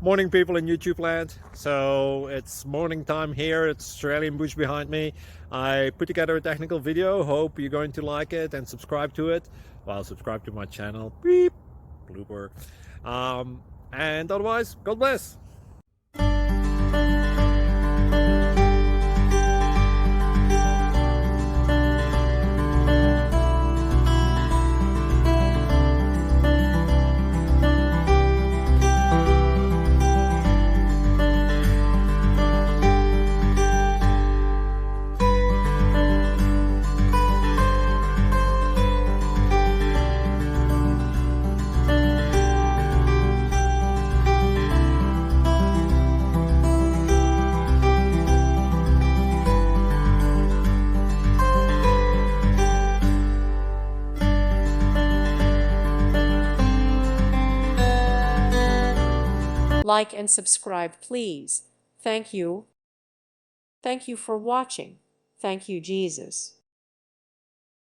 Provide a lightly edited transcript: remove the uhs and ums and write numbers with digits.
Morning, people in YouTube land. So it's morning time here. It's Australian bush behind me. I put together a technical video. Hope you're going to like it and subscribe to it. Well, subscribe to my channel. Beep, blooper. And otherwise, God bless. Like and subscribe, please. Thank you. Thank you for watching. Thank you, Jesus.